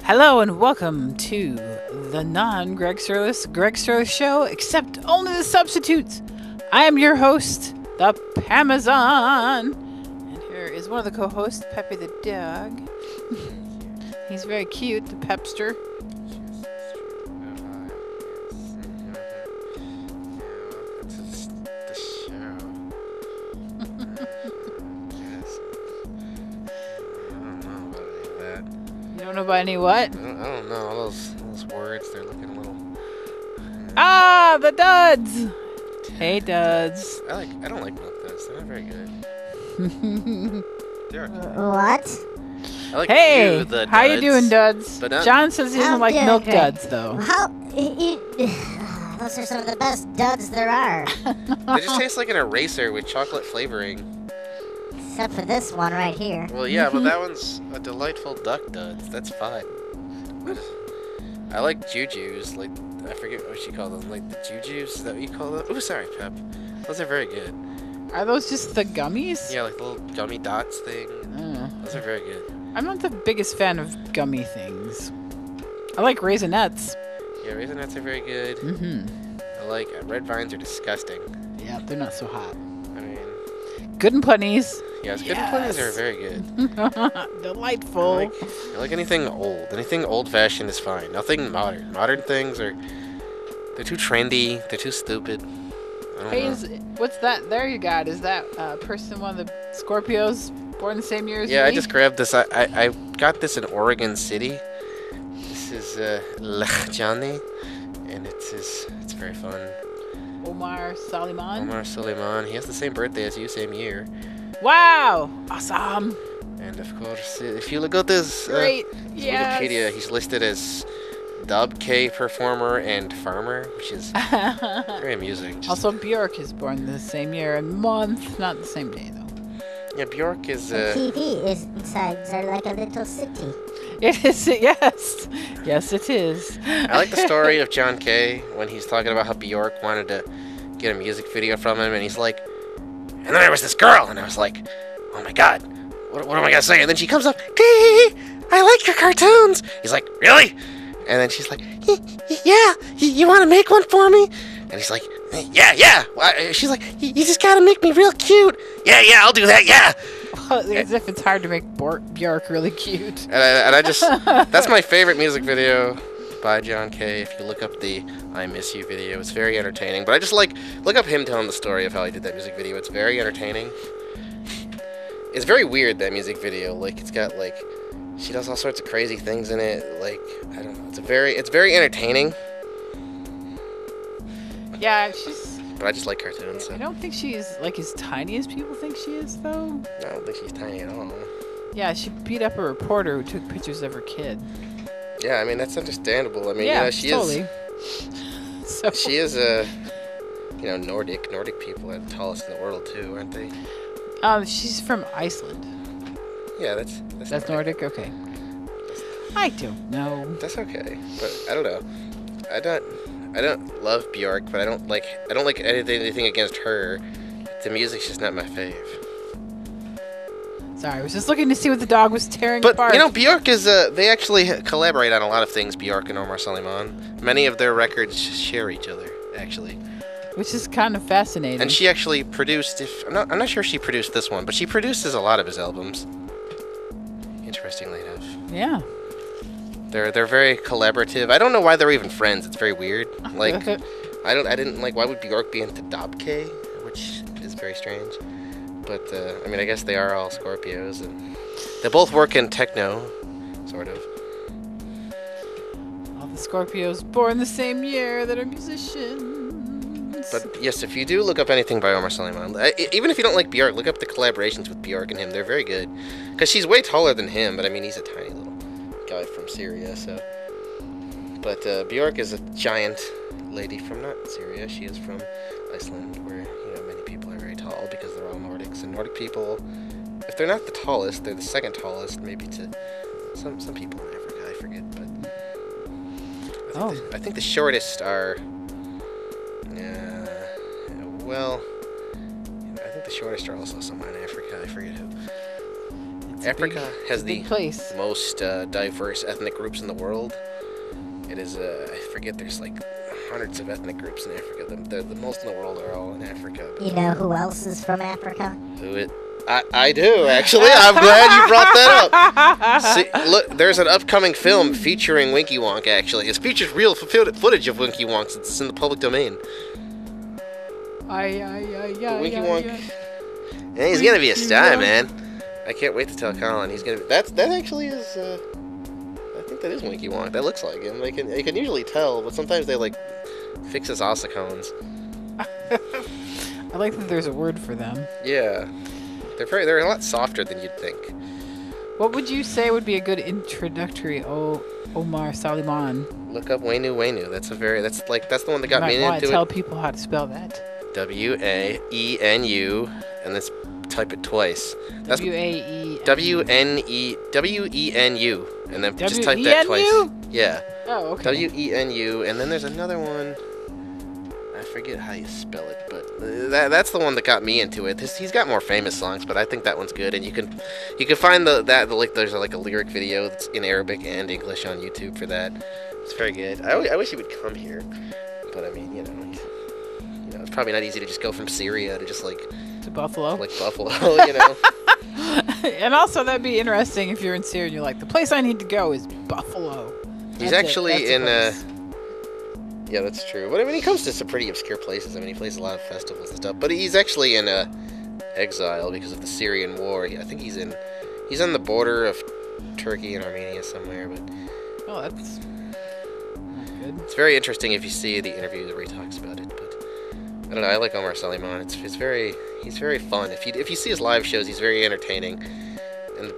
Hello and welcome to the non-Greg Sterlace Show, except only the substitutes. I am your host, the Pamazon, and here is one of the co-hosts, Pepe the dog. He's very cute, the Pepster. Don't know about any what? I don't know. All those words, they're looking a little... Ah, the duds! Hey, duds. I don't like milk duds. They're not very good. What? I like Hey, you, the how duds, you doing, duds? but not... John says he doesn't I'm like doing milk great. duds, though. How? Those are some of the best duds there are. They just taste like an eraser with chocolate flavoring. Except for this one right here. Well, yeah, but that one's a delightful duck duds. That's fine. I like jujus. Like, I forget what you call them. Like the jujus? Is that what you call them? Oh, sorry, Pep. Those are very good. Are those just the gummies? Yeah, like the little gummy dots thing. Those are very good. I'm not the biggest fan of gummy things. I like Raisinets. Yeah, Raisinets are very good. I like... red vines are disgusting. Yeah, they're not so hot. I mean... Good and Plenties. Yes, good and plenties are very good. Delightful. I like anything old. Anything old-fashioned is fine. Nothing modern. Modern things are... they're too trendy. They're too stupid. I don't know. What's that there you got? Is that person one of the Scorpios born the same year as Yeah, me? I just grabbed this. I got this in Oregon City. This is Johnny, and it's very fun. Omar Saliman. Omar Suleiman. He has the same birthday as you, same year. Wow! Awesome! And of course, if you look at this Great! Wikipedia, he's listed as dub K performer and farmer, which is very amusing. Also, Bjork is born the same year and month, not the same day though. Yeah, Bjork is. TV is inside are like a little city. It is, yes. Yes, it is. I like the story of John Kay when he's talking about how Bjork wanted to get a music video from him, and he's like, and then there was this girl, and I was like, oh my god, what am I gonna say? And then she comes up, Dee, I like your cartoons. He's like, really? And then she's like, yeah, you want to make one for me? And he's like, yeah. She's like, you just gotta make me real cute. Yeah, I'll do that, yeah. Well, as if it's hard to make Bjork really cute. And I just, that's my favorite music video by John Kay. If you look up the I Miss You video, it's very entertaining. But I just look up him telling the story of how he did that music video. It's very entertaining. It's very weird, that music video. Like, it's got, like, she does all sorts of crazy things in it. Like, I don't know. It's very entertaining. Yeah, she's... But I just like cartoons, so. I don't think she's, like, as tiny as people think she is, though. I don't think she's tiny at all. Yeah, she beat up a reporter who took pictures of her kid. Yeah, I mean, that's understandable. I mean, yeah, she totally. is... So. She is, Nordic. Nordic people are the tallest in the world, too, aren't they? She's from Iceland. Yeah, that's Nordic? Okay. I don't know. That's okay, but I don't know. I don't love Bjork, but I don't like anything against her. The music's just not my fave. Sorry, I was just looking to see what the dog was tearing But apart. Bjork is they actually collaborate on a lot of things. Bjork and Omar Suleiman. Many of their records share each other, actually. Which is kind of fascinating. And she actually produced. I'm not sure if she produced this one, but she produces a lot of his albums. Interestingly enough. Yeah. They're very collaborative. I don't know why they're even friends. It's very weird. Like, I didn't like. Why would Bjork be into Dobke, which is very strange. But I mean, I guess they are all Scorpios, and they both work in techno, sort of. All the Scorpios born the same year that are musicians. But yes, if you do look up anything by Omar Suleiman, even if you don't like Bjork, look up the collaborations with Bjork and him. They're very good. Because she's way taller than him, but I mean, he's a tiny little guy from Syria, so. But Bjork is a giant lady from not Syria. She is from Iceland, where many people are very tall because they're all Nordics. And Nordic people, if they're not the tallest, they're the second tallest, maybe to some people in Africa. I forget, but I think the shortest are. Well, I think the shortest are also somewhere in Africa. I forget who. Africa has the big place. most diverse ethnic groups in the world. It is, I forget, there's like hundreds of ethnic groups in Africa. The most in the world are all in Africa. You know who else is from Africa? I do, actually. I'm glad you brought that up. See, look, there's an upcoming film featuring Winky Wonk, actually. It features real footage of Winky Wonk. It's in the public domain. Winky Wonk. And he's going to be a star, man. I can't wait to tell Colin. He's going to be... That actually is... I think that is Winky Wonk. That looks like him. You can usually tell, but sometimes they, like, fix his ossicones. I like that there's a word for them. Yeah. They're a lot softer than you'd think. What would you say would be a good introductory Omar Saliman? Look up Wainu Wainu. That's the one that got me into it. You might want to tell people how to spell that. W-A-E-N-U, and let's type it twice. That's W-E-N-E W-E-N-U, and then just type that twice. Yeah. Oh, okay. W-E-N-U, and then there's another one. I forget how you spell it, but that's the one that got me into it. He's got more famous songs, but I think that one's good, and you can find there's like a lyric video that's in Arabic and English on YouTube for that. It's very good. I wish he would come here, but I mean, it's probably not easy to just go from Syria to just to Buffalo. Like Buffalo, And also that'd be interesting if you're in Syria and you're like, the place I need to go is Buffalo. He's actually in. Yeah, that's true. But I mean, he comes to some pretty obscure places. I mean, he plays a lot of festivals and stuff. But he's actually in exile because of the Syrian war. I think he's on the border of Turkey and Armenia somewhere. But that's not good. It's very interesting if you see the interview where he talks about it. But I don't know. I like Omar Saliman. He's very fun. If you see his live shows, he's very entertaining. And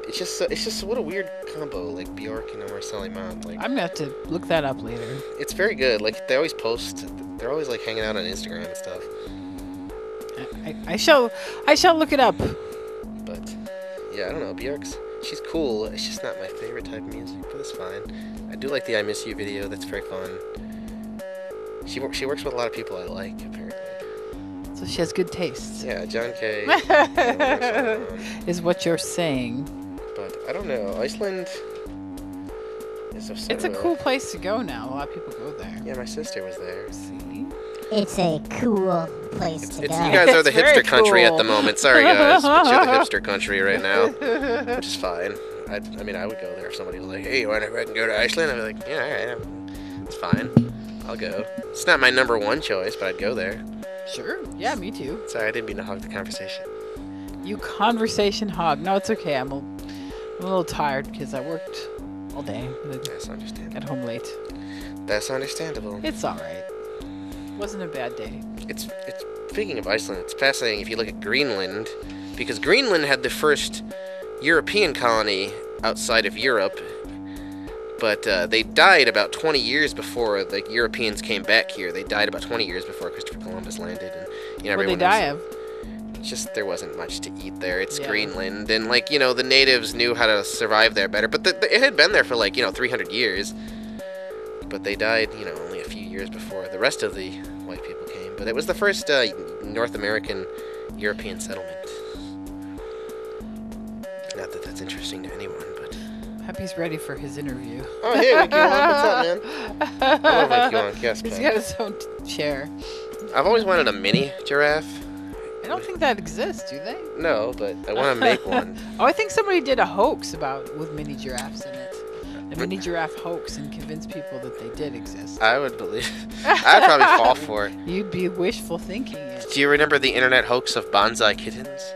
it's just what a weird combo, like Bjork and Omar Saliman. Like, I'm gonna have to look that up later. It's very good. Like, they always post. They're always like hanging out on Instagram and stuff. I shall look it up. But yeah, I don't know. She's cool. It's just not my favorite type of music, but it's fine. I do like the "I Miss You" video. That's very fun. She works with a lot of people I like, apparently. So she has good taste. Yeah, John Kay. Is what you're saying. But I don't know. Iceland is It's a cool place to go now. A lot of people go there. Yeah, my sister was there. See? It's a cool place to go. You guys are the It's very hipster country cool. at the moment. Sorry, guys, but you're the hipster country right now, which is fine. I mean, I would go there if somebody was like, "Hey, you want to go to Iceland?" I'd be like, "Yeah, all right, it's fine. I'll go." It's not my number one choice, but I'd go there. Sure. Yeah, me too. Sorry, I didn't mean to hog the conversation. You conversation hog. No, it's okay. I'm a little tired because I worked all day. That's understandable. Got home late. That's understandable. It's all right. Wasn't a bad day. It's speaking of Iceland, it's fascinating if you look at Greenland, because Greenland had the first European colony outside of Europe, but they died about 20 years before the Europeans came back here. They died about 20 years before Christopher Columbus landed, and What did they die of? Just there wasn't much to eat there. It's Greenland, and the natives knew how to survive there better, but it had been there for 300 years. But they died, only a few years before the rest of the white people came. But it was the first North American European settlement. Not that that's interesting to anyone, but... Pepe's ready for his interview. Oh, hey, Winky Wonk, what's up, man? I love Winky Wonk, yes, He's Pep. got his own chair. I've always wanted a mini giraffe. I don't think that exists, do they? No, but I want to make one. Oh, I think somebody did a hoax with mini giraffes in it. A mini giraffe hoax, and convince people that they did exist. I would believe. I'd probably fall for it. You'd be wishful thinking it. Do you remember the internet hoax of bonsai kittens?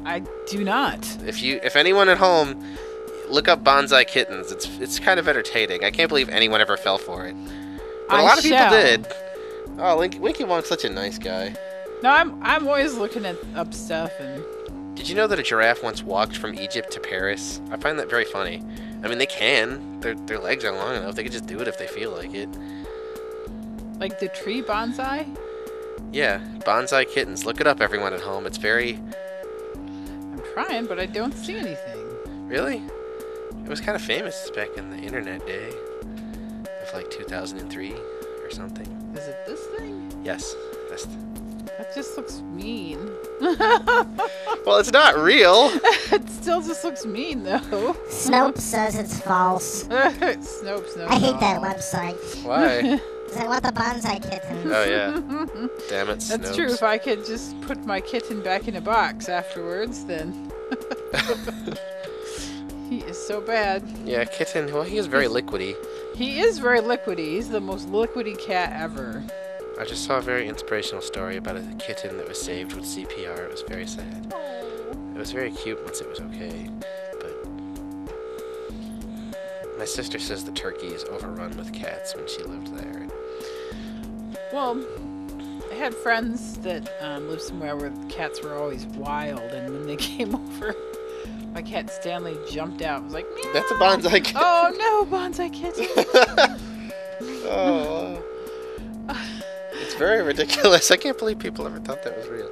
I do not. If anyone at home, look up bonsai kittens. It's kind of entertaining. I can't believe anyone ever fell for it, but a lot of people did. Oh, Winky Wonk's such a nice guy. No, I'm always looking up stuff and. Did you know that a giraffe once walked from Egypt to Paris? I find that very funny. I mean, they can. Their legs are long enough. They could just do it if they feel like it. Like the tree bonsai? Yeah, bonsai kittens. Look it up, everyone at home. It's very... I'm trying, but I don't see anything. Really? It was kind of famous back in the internet day. Of 2003 or something. Is it this thing? Yes. That's That just looks mean. Well, it's not real. It still just looks mean, though. Snopes says it's false. Snopes. I hate that website. Why? 'Cause I want the bonsai kitten. Oh, yeah. Damn it, That's Snopes. true. If I could just put my kitten back in a box afterwards, then... He is so bad. Yeah, kitten. Well, he is very liquidy. He is very liquidy. He's the most liquidy cat ever. I just saw a very inspirational story about a kitten that was saved with CPR. It was very sad. It was very cute once it was okay, but my sister says the turkey is overrun with cats when she lived there. Well, I had friends that lived somewhere where the cats were always wild, and when they came over, my cat Stanley jumped out. I was like, meow. That's a bonsai kitten. Oh no, bonsai kitten. Oh. It's very ridiculous. I can't believe people ever thought that was real.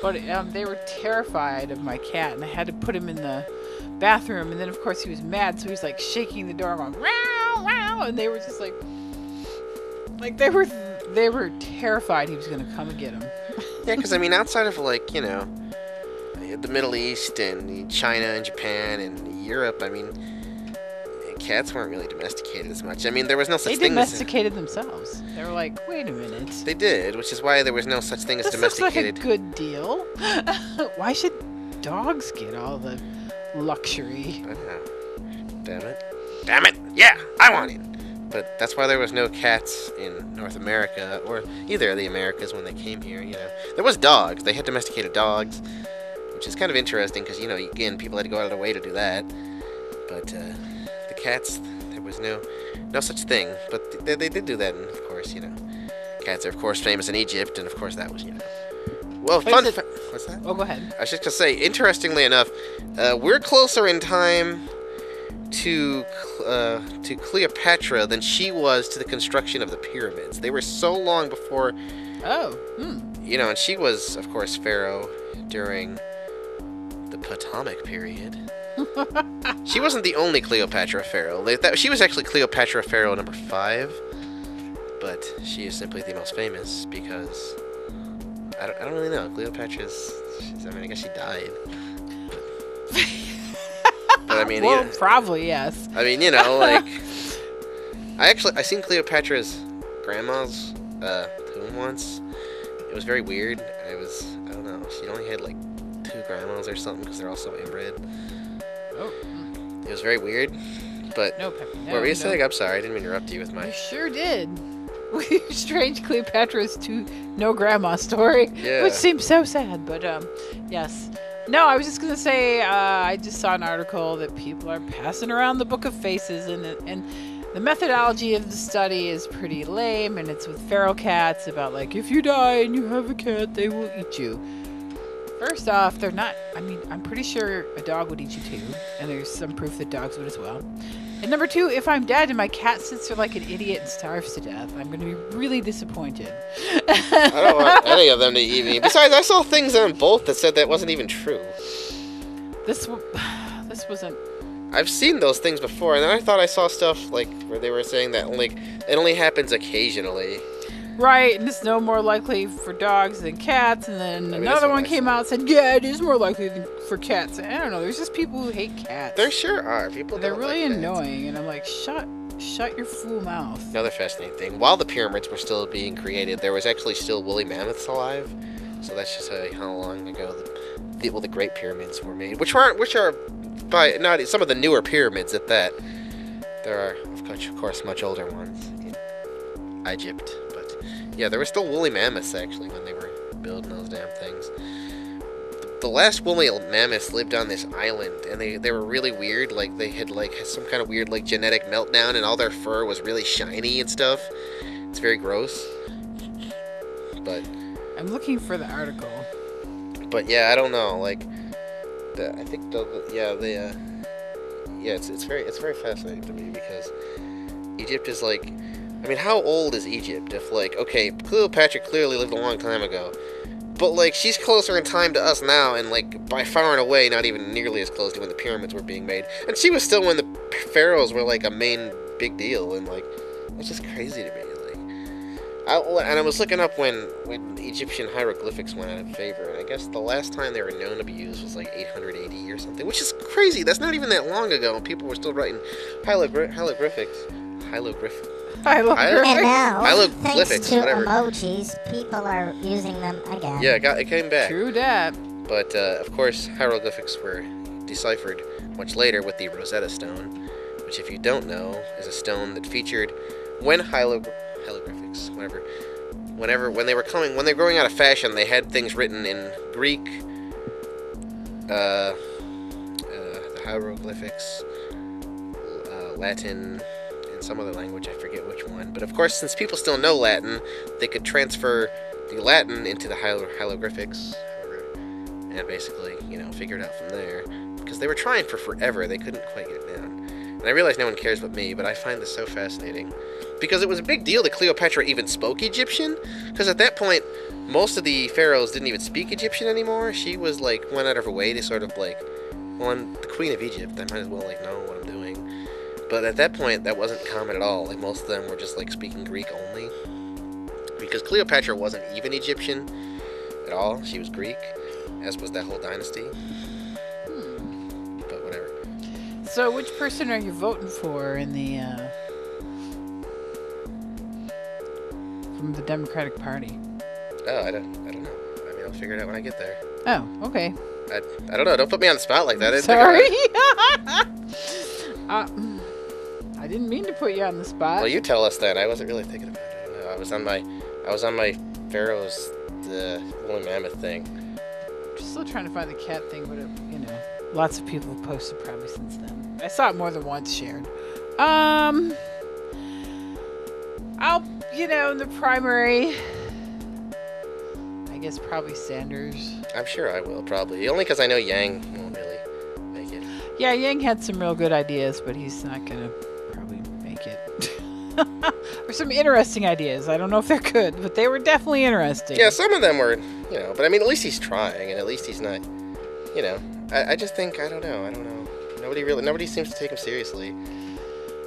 But they were terrified of my cat, and I had to put him in the bathroom. And then, of course, he was mad, so he was like shaking the door, going wow, wow, and they were just like they were terrified he was going to come and get him. Yeah, because I mean, outside of like the Middle East and China and Japan and Europe, I mean, cats weren't really domesticated as much. I mean, there was no such They thing domesticated themselves. They were like, wait a minute. They did, which is why there was no such thing as This looks like a domesticated. good deal. Why should dogs get all the luxury? I know. Damn it. Damn it! Yeah, I want it! But that's why there was no cats in North America, or either of the Americas when they came here, There was dogs. They had domesticated dogs, which is kind of interesting, because, again, people had to go out of their way to do that. But, the cats, there was no such thing. But they did do that, and, of course, cats are, of course, famous in Egypt, and, of course, that was, Well, what's that? Oh, go ahead. I was just going to say, interestingly enough, we're closer in time to Cleopatra than she was to the construction of the pyramids. They were so long before... Oh, and she was, of course, pharaoh during the Ptolemaic period. She wasn't the only Cleopatra pharaoh. She was actually Cleopatra pharaoh number 5, but she is simply the most famous because... I don't really know. Cleopatra's... I guess she died. But I mean, well, probably yes. I mean, I seen Cleopatra's grandma's tomb once. It was very weird. I don't know. She only had like 2 grandmas or something because they're all so inbred. Oh. It was very weird. But No, Pepe. No, what were you no. saying? I'm sorry, I didn't interrupt you with my. You sure did. Strange Cleopatra's no grandma story, Yeah. which seems so sad. But yes. No, I was just gonna say I just saw an article that people are passing around the Book of Faces, and the methodology of the study is pretty lame, and it's with feral cats about like if you die and you have a cat, they will eat you. First off, they're not. I mean, I'm pretty sure a dog would eat you too, and there's some proof that dogs would as well. And number 2, if I'm dead and my cat sits there like an idiot and starves to death, I'm going to be really disappointed. I don't want any of them to eat me. Besides, I saw things on both that said that wasn't even true. This wasn't. I've seen those things before, and then I thought I saw stuff like where they were saying that it only happens occasionally. Right, and it's no more likely for dogs than cats, and then I mean, another that's what one I came out and said, yeah, it is more likely for cats. I don't know, there's just people who hate cats. There sure are. People They're don't really like cats. annoying, and I'm like, shut your fool mouth. Another fascinating thing. While the pyramids were still being created, there was actually still woolly mammoths alive. So that's just how long ago the Great Pyramids were made, which are by not some of the newer pyramids at that. There are of course much older ones in Egypt, but yeah, there were still woolly mammoths actually when they were building those damn things. The last woolly mammoths lived on this island, and they were really weird. Like they had like some kind of weird like genetic meltdown, and all their fur was really shiny and stuff. It's very gross. But I'm looking for the article. But yeah, I don't know. Like, I think it's very fascinating to me because Egypt is like, I mean, how old is Egypt? If like, okay, Cleopatra clearly lived a long time ago, but like she's closer in time to us now, and like by far and away, not even nearly as close to when the pyramids were being made. And she was still when the pharaohs were like a main big deal, and like it's just crazy to me. Like, And I was looking up when Egyptian hieroglyphics went out of favor, and I guess the last time they were known to be used was like 800 AD or something, which is crazy. That's not even that long ago, and people were still writing hieroglyphics. And now, Hieroglyphics, thanks to whatever. emojis, people are using them again. Yeah, it came back. True that. But, of course, hieroglyphics were deciphered much later with the Rosetta Stone, which, if you don't know, is a stone that featured when hieroglyphics, when they were going out of fashion, they had things written in Greek, the hieroglyphics, Latin, and some other language, I forget which one. But of course, since people still know Latin, they could transfer the Latin into the hieroglyphics, and basically, figure it out from there. Because they were trying for forever, they couldn't quite get it down. And I realize no one cares but me, but I find this so fascinating. Because it was a big deal that Cleopatra even spoke Egyptian. Because at that point, most of the pharaohs didn't even speak Egyptian anymore. She was went out of her way to sort of well, I'm the queen of Egypt, I might as well know what I'm doing. But at that point, that wasn't common at all. Most of them were just speaking Greek only. Because Cleopatra wasn't even Egyptian at all. She was Greek, as was that whole dynasty. But whatever. So, which person are you voting for in the from the Democratic Party? Oh, I don't know. I mean, I'll figure it out when I get there. Oh, okay. I don't know. Don't put me on the spot like that. Sorry. I didn't mean to put you on the spot. Well, you tell us then. I wasn't really thinking about it. I don't know. I was on my Pharaoh's the woolly mammoth thing. Still trying to find the cat thing, but lots of people have posted probably since then. I saw it more than once shared. I'll, in the primary, I guess probably Sanders. I'm sure I will, probably. Only because I know Yang won't really make it. Yeah, Yang had some real good ideas, but he's not going to probably make it. Or some interesting ideas. I don't know if they're good, but they were definitely interesting. Yeah, some of them were, but I mean, at least he's trying, and at least he's not, I just think, I don't know. Nobody seems to take him seriously.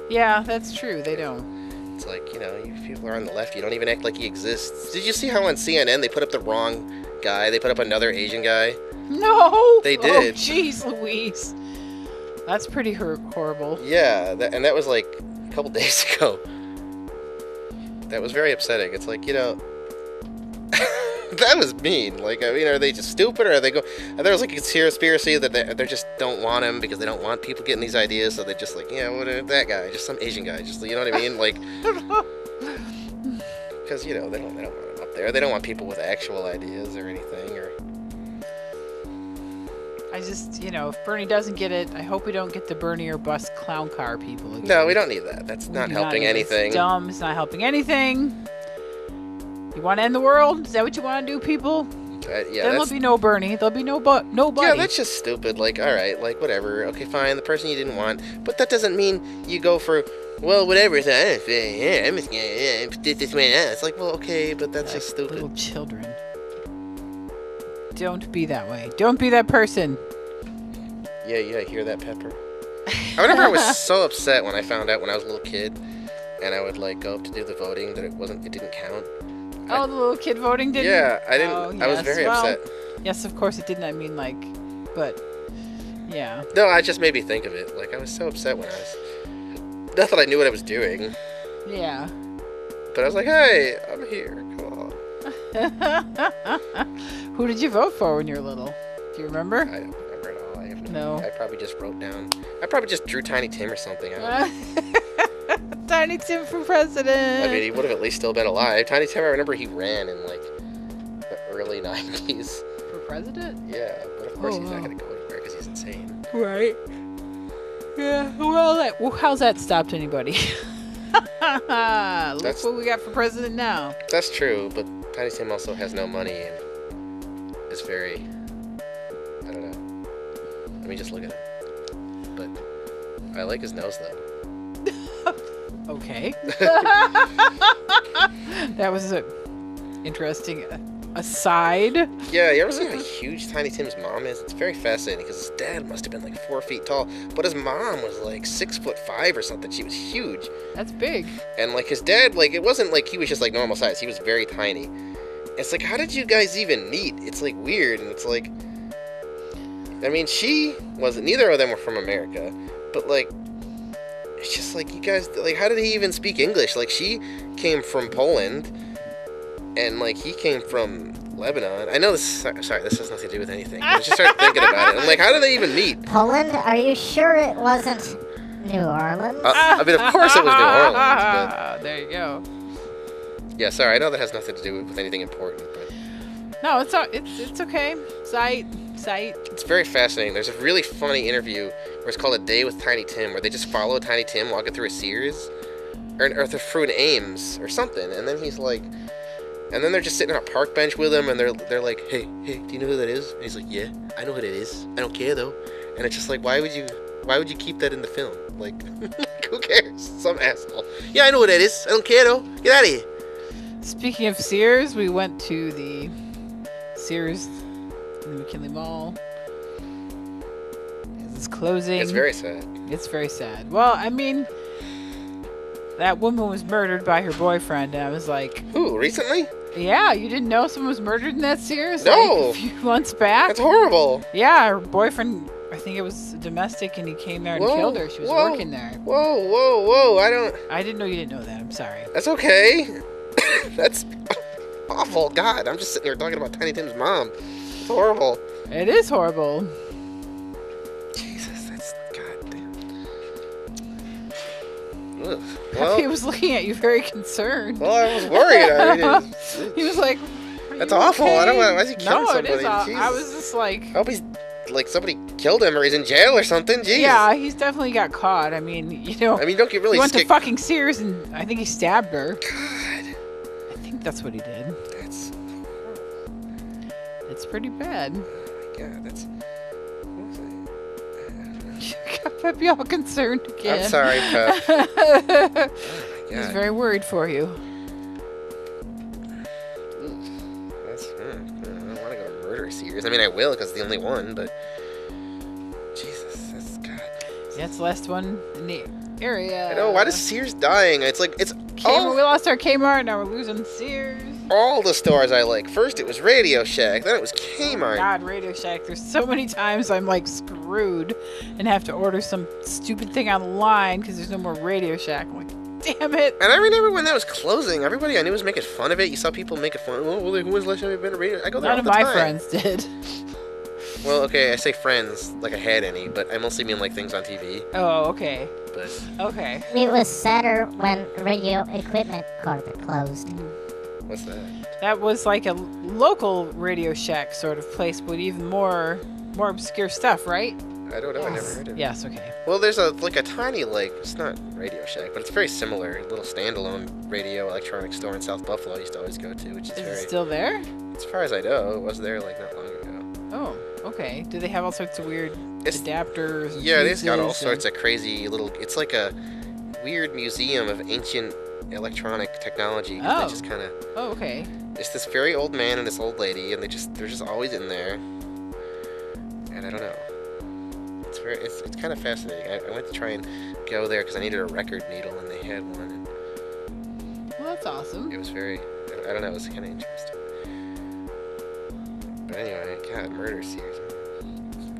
Yeah, that's true. They don't. It's you people are on the left, you don't even act like he exists. Did you see how on CNN they put up the wrong guy? They put up another Asian guy? No! They did. Oh, jeez Louise. That's pretty horrible. Yeah, and that was a couple days ago. That was very upsetting. It's that was mean. Are they just stupid, or are they there's a conspiracy that they just don't want him because they don't want people getting these ideas, so they just what that guy, just some Asian guy, just you know what I mean, because they don't want him up there. They don't want people with actual ideas or anything, or. I just, if Bernie doesn't get it, I hope we don't get the Bernie or bust clown car people again. No, we don't need that. That's not helping anything. It's dumb. It's not helping anything. You want to end the world? Is that what you want to do, people? Yeah, then there'll be no Bernie. There'll be nobody. Yeah, that's just stupid. All right, whatever. Okay, fine. The person you didn't want, but that doesn't mean you go for whatever. I'm just gonna put this way out. It's well, okay, but that's just stupid. Little children. Don't be that way. Don't be that person. Yeah, hear that, Pepper? I remember I was so upset when I found out when I was a little kid, and I would go up to do the voting that it didn't count. The little kid voting didn't? Yeah, I didn't. Oh, yes. I was very upset. Yes, of course it didn't. I mean, but yeah. No, it just made me think of it. I was so upset when I was. Not that I knew what I was doing. Yeah. But I was hey, I'm here. Come on. Who did you vote for when you were little? Do you remember? I don't remember at all. I have no. I probably just wrote down. I probably just drew Tiny Tim or something. Tiny Tim for president. I mean, he would have at least still been alive. Tiny Tim, I remember he ran in the early 90s. For president? Yeah, but of course he's not going to go anywhere because he's insane. Right. Yeah, well, how's that stopped anybody? Look what we got for president now. That's true, but Tiny Tim also has no money and is very, I don't know. Let me just look at him. But I like his nose, though. Okay. That was interesting. aside. Yeah, you ever see how huge Tiny Tim's mom is? It's very fascinating because his dad must have been like 4 feet tall, but his mom was like 6'5" or something. She was huge. That's big. And like his dad, like it wasn't like he was just like normal size. He was very tiny. It's like, how did you guys even meet? It's like weird, and it's like, I mean, she wasn't. Neither of them were from America, but like, it's just like you guys. Like, how did he even speak English? Like, she came from Poland, and like he came from Lebanon. I know this. Sorry, this has nothing to do with anything. I just started thinking about it. I'm like, how did they even meet? Poland? Are you sure it wasn't New Orleans? I mean, of course it was New Orleans, but there you go. yeah. Sorry, I know that has nothing to do with anything important, but No, it's okay. Sight. it's very fascinating. There's a really funny interview where it's called A Day with Tiny Tim, where they just follow Tiny Tim walking through a Sears, or through an Ames or something, and then he's like, and then they're just sitting on a park bench with him, and they're like, hey, do you know who that is? And he's like, yeah, I know who that is. I don't care though. And it's just like, why would you keep that in the film? Like, who cares? Some asshole. Yeah, I know who that is. I don't care though. Get out of here. Speaking of Sears, we went to the Sears in the McKinley Mall. It's closing. It's very sad. It's very sad. Well, I mean, that woman was murdered by her boyfriend, and I was like, Who, recently? yeah, you didn't know someone was murdered in that Sears? No. Like, a few months back? That's horrible. Yeah, her boyfriend, I think it was domestic, and he came there and killed her. She was working there. Whoa. I didn't know you didn't know that. I'm sorry. That's okay. That's awful. God, I'm just sitting here talking about Tiny Tim's mom. It's horrible. It is horrible. Jesus, that's goddamn. Ugh. Pepe was looking at you very concerned. Well, I was worried. He was like, That's "Are you awful. okay?" I don't know. Why is he killing No, somebody? it is. I Jesus. was just like, I hope he's like somebody killed him or he's in jail or something. Jeez. yeah, he's definitely got caught. I mean, you know, I mean, don't get really he went to scared. fucking Sears and I think he stabbed her. God, I think that's what he did. that's. It's pretty bad. Oh my God, that's. What was You got Pepe all concerned I? again. I'm sorry, Pep. Oh my He's God. very worried for you. That's. I don't want to go to murder Sears. I mean, I will because it's the only one, but. Jesus, that's God. Yeah, it's the last one in the area. I know. Why does Sears dying? It's like it's Kmart, we lost our Kmart, now we're losing Sears. all the stores I like. First it was Radio Shack, then it was Kmart. God, Radio Shack. There's so many times I'm like screwed and have to order some stupid thing online because there's no more Radio Shack. I'm like, damn it. And I remember when that was closing, everybody I knew was making fun of it. You saw people making fun. Oh, well, who was the last time you've been to Radio? I go there None all of the my time. friends did. Well, okay, I say friends like I had any, but I mostly mean like things on TV. Oh, okay. But Okay. It was sadder when Radio Equipment Corp closed. what's that? That was like a local Radio Shack sort of place, but even more obscure stuff, right? I don't know. I never Yes. heard of it. Yes, okay. Well, there's a tiny it's not Radio Shack, but it's very similar. A little standalone radio electronic store in South Buffalo I used to always go to, which is Is very. it still there? As far as I know, it was there like not long ago. Oh, okay. Do they have all sorts of weird It's- adapters? And Yeah, they've got all fuses sorts of crazy little. It's like a weird museum of ancient electronic technology. 'Cause Oh. They just kind of. Oh, okay. It's this very old man and this old lady, and they're just always in there. And I don't know. It's kind of fascinating. I went to try and go there because I needed a record needle, and they had one. And Well, that's awesome. it was very. I don't know. It was kind of interesting. But anyway, God, murder Sears.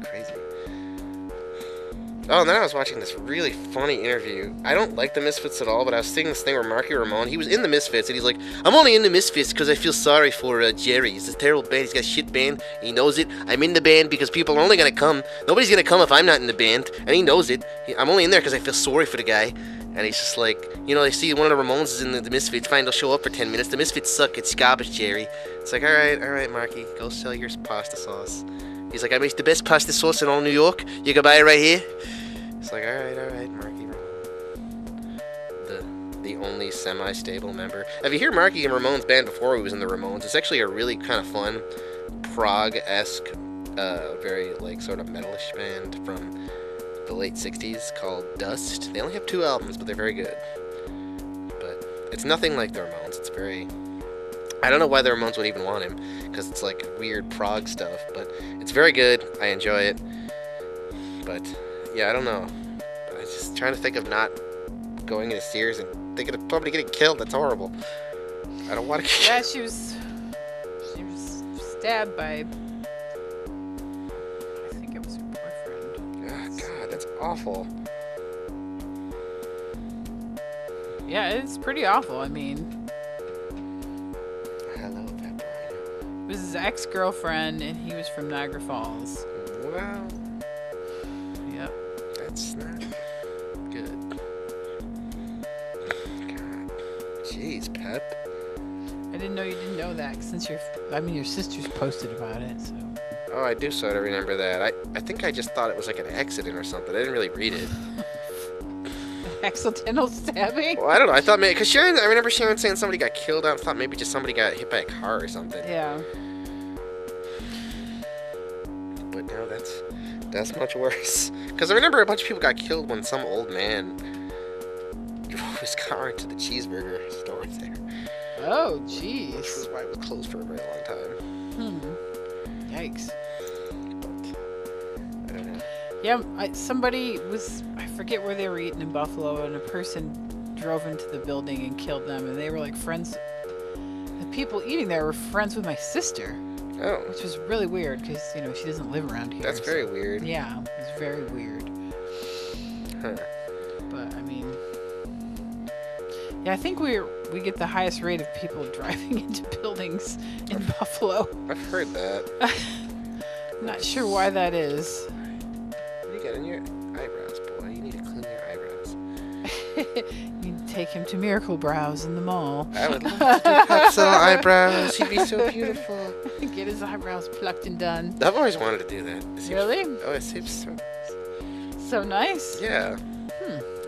It's crazy. Oh, and then I was watching this really funny interview. I don't like the Misfits at all, but I was seeing this thing where Marky Ramone, he was in the Misfits, and he's like, I'm only in the Misfits because I feel sorry for Jerry. He's this terrible band. He's got a shit band. He knows it. I'm in the band because people are only going to come. Nobody's going to come if I'm not in the band, and he knows it. I'm only in there because I feel sorry for the guy. And he's just like, you know, they see one of the Ramones is in the Misfits. Fine, they'll show up for 10 minutes. The Misfits suck. It's garbage, Jerry. It's like, all right, Marky, go sell your pasta sauce. He's like, I make the best pasta sauce in all New York. You can buy it right here. It's like, all right, Marky Ramone. The only semi-stable member. If you hear Marky and Ramone's band before he was in the Ramones, it's actually a really kind of fun, prog-esque, very, like, sort of metalish band from the late 60s called Dust. They only have 2 albums, but they're very good. But it's nothing like the Ramones. It's very... I don't know why the Ramones would even want him, because it's like weird prog stuff, but it's very good. I enjoy it. But, yeah, I don't know. I was just trying to think of not going into Sears and thinking of probably getting killed. That's horrible. I don't want to get Yeah, she was stabbed by, I think it was her boyfriend. Oh, God, that's awful. Yeah, it's pretty awful. I mean, Hello, Pepe. it was his ex-girlfriend, and he was from Niagara Falls. Well, Yep. that's not good. God. Jeez, Pep. I didn't know you didn't know that since your sisters posted about it. So Oh, I do sort of remember that. I think I just thought it was like an accident or something. I didn't really read it. accidental stabbing. Well, I don't know. I thought maybe because I remember Sharon saying somebody got killed. I thought maybe just somebody got hit by a car or something. Yeah. But no, that's much worse. Because I remember a bunch of people got killed when some old man drove his car into the cheeseburger store there. Oh, Which jeez. was why it was closed for a very long time. Yikes. But I don't know. Yeah, somebody was, I forget where they were eating in Buffalo, and a person drove into the building and killed them, and they were like friends. The people eating there were friends with my sister, Oh, which was really weird because, she doesn't live around here. that's very weird. Yeah, it was very weird. Huh. But, I mean, yeah, I think we get the highest rate of people driving into buildings in Buffalo. I've heard that. I'm not sure why that is. What do you got in your eyebrows, boy? You need to clean your eyebrows. You take him to Miracle Brows in the mall. I would love to do Pep's little eyebrows. He'd be so beautiful. Get his eyebrows plucked and done. I've always wanted to do that. It seems, Really? Oh, it seems so. So nice. Yeah.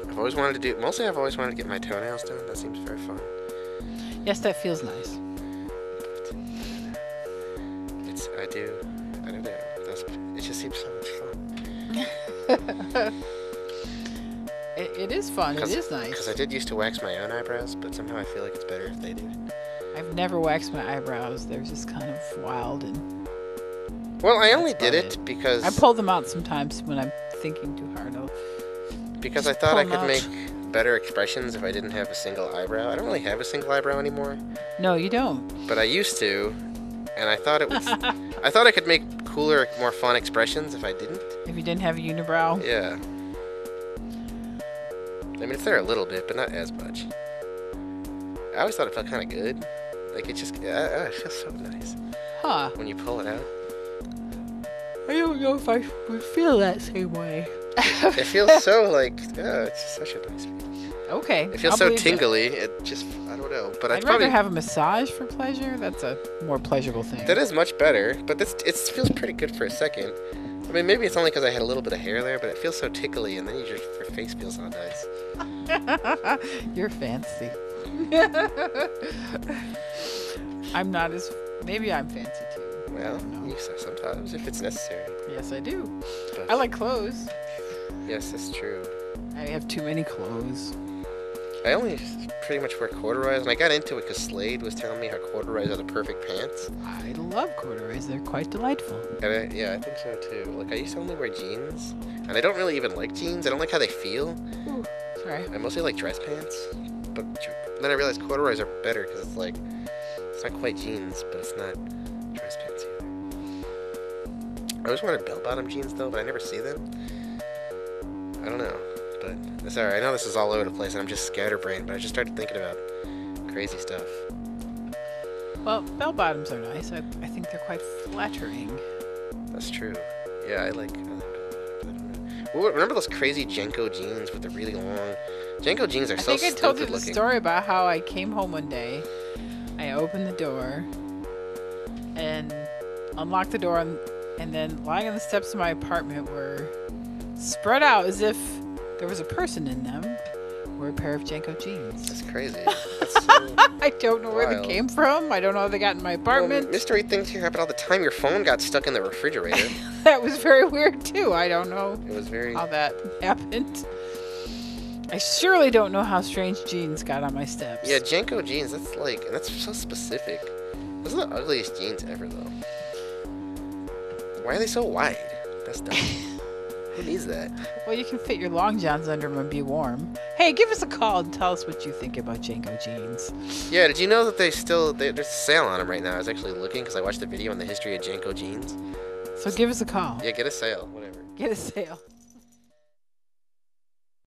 I've always wanted to do. Mostly, I've always wanted to get my toenails done. That seems very fun. Yes, that feels nice. I don't know. It just seems so much fun. It is fun. It is nice. Because I did used to wax my own eyebrows, but somehow I feel like it's better if they do. I've never waxed my eyebrows. They're just kind of wild, and Well, I only That's did about it it. because I pull them out sometimes when I'm thinking too hard. because I just thought pull I 'em could out. make better expressions if I didn't have a single eyebrow. I don't really have a single eyebrow anymore, No, you don't. but I used to, and I thought it was. I thought I could make cooler, more fun expressions if I didn't. If you didn't have a unibrow. Yeah. I mean, it's there a little bit, but not as much. I always thought it felt kind of good. Like, it just, it feels so nice Huh. when you pull it out. I don't know if I would feel that same way. It feels so, like, it's just such a nice feeling. Okay. It feels I'll so believe it. tingly. It just, I don't know. But I'd it's probably, rather have a massage for pleasure. That's a more pleasurable thing. that is much better, but it feels pretty good for a second. I mean, maybe it's only because I had a little bit of hair there, but it feels so tickly, and then your face feels all nice. You're fancy. I'm not as. Maybe I'm fancy too. I Well, don't know. you say sometimes, if it's necessary. Yes, I do. But I like clothes. yes, that's true. I have too many clothes. I only pretty much wear corduroys, and I got into it because Slade was telling me how corduroys are the perfect pants. I love corduroys. They're quite delightful. And I think so too. Like, I used to only wear jeans, and I don't really even like jeans. I don't like how they feel. Ooh, sorry. I mostly like dress pants. But then I realized corduroys are better because it's like, it's not quite jeans, but it's not dress pants either. I always wanted bell-bottom jeans though, but I never see them. I don't know. But sorry, I know this is all over the place, and I'm just scatterbrained, but I just started thinking about crazy stuff. Well, bell bottoms are nice. I think they're quite flattering. That's true. Yeah, I like bell-bottoms. I don't know. Well, remember those crazy Jenko jeans with the really long... Jenko jeans are I so think I told you stupid the looking. story about how I came home one day. I opened the door and unlocked the door, and then lying on the steps of my apartment were spread out as if there was a person in them were a pair of Jenko jeans. That's crazy. That's so I don't know where they wild. came from. I don't know how they got in my Well, apartment. mystery things here happen all the time. Your phone got stuck in the refrigerator. That was very weird too. I don't know It was very... how that happened. I surely don't know how strange jeans got on my steps. Yeah, Jenko jeans, that's so specific. Those are the ugliest jeans ever, though. Why are they so wide? That's dumb. Who needs that? Well, you can fit your long johns under them and be warm. Hey, give us a call and tell us what you think about Janko jeans. Yeah, did you know that there's a sale on them right now? I was actually looking because I watched a video on the history of Janko jeans. So give us a call. Yeah, get a sale, whatever. Get a sale.